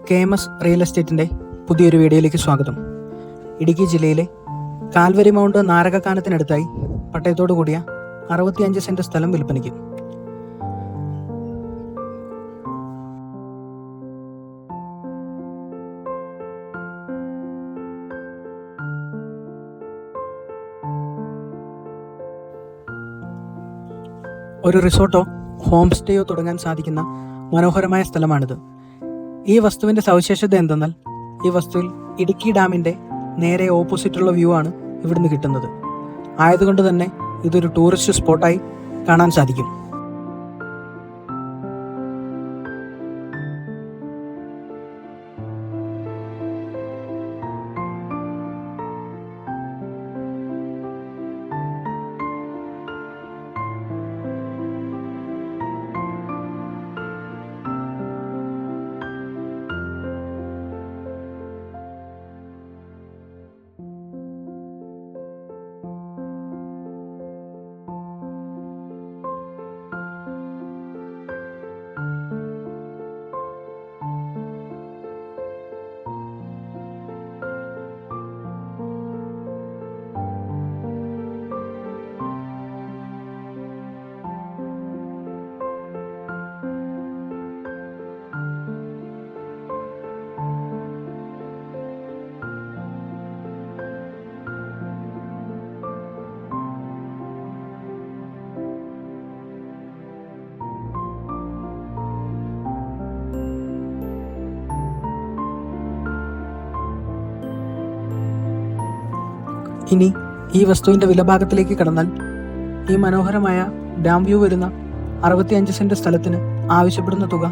KMS real എസ്റ്റേറ്റിൻ്റെ പുതിയൊരു വീഡിയോയിലേക്ക് സ്വാഗതം. ഇടുക്കി ജില്ലയിലെ കാൽവരി മൗണ്ട് നാരകക്കാനത്തിനടുത്തായി പട്ടയത്തോടു കൂടിയ 65 സെൻറ് സ്ഥലം വിൽപ്പനയ്ക്ക്. ഒരു റിസോർട്ടോ ഹോം സ്റ്റേയോ തുടങ്ങാൻ സാധിക്കുന്ന മനോഹരമായ സ്ഥലമാണിത്. ഈ വസ്തുവിൻ്റെ സവിശേഷത എന്തെന്നാൽ ഈ വസ്തുവിൽ ഇടുക്കി ഡാമിൻ്റെ നേരെ ഓപ്പോസിറ്റുള്ള വ്യൂ ആണ് ഇവിടുന്ന് കിട്ടുന്നത്. ആയതുകൊണ്ട് തന്നെ ഇതൊരു ടൂറിസ്റ്റ് സ്പോട്ടായി കാണാൻ സാധിക്കും. ഇനി ഈ വസ്തുവിൻ്റെ വിലഭാഗത്തിലേക്ക് കടന്നാൽ ഈ മനോഹരമായ ഡാം വ്യൂ വരുന്ന 65 സെൻറ് സ്ഥലത്തിന് ആവശ്യപ്പെടുന്ന തുക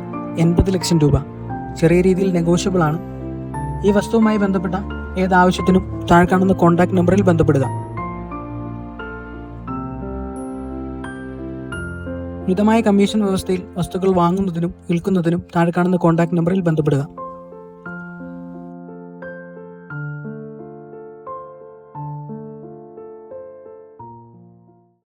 80 ലക്ഷം രൂപ. ചെറിയ രീതിയിൽ നെഗോഷ്യബിൾ ആണ്. ഈ വസ്തുവുമായി ബന്ധപ്പെട്ട ഏതാവശ്യത്തിനും താഴെ കാണുന്ന കോൺടാക്ട് നമ്പറിൽ ബന്ധപ്പെടുക. മിതമായ കമ്മീഷൻ വ്യവസ്ഥയിൽ വസ്തുക്കൾ വാങ്ങുന്നതിനും വിൽക്കുന്നതിനും താഴെ കാണുന്ന കോൺടാക്ട് നമ്പറിൽ ബന്ധപ്പെടുക.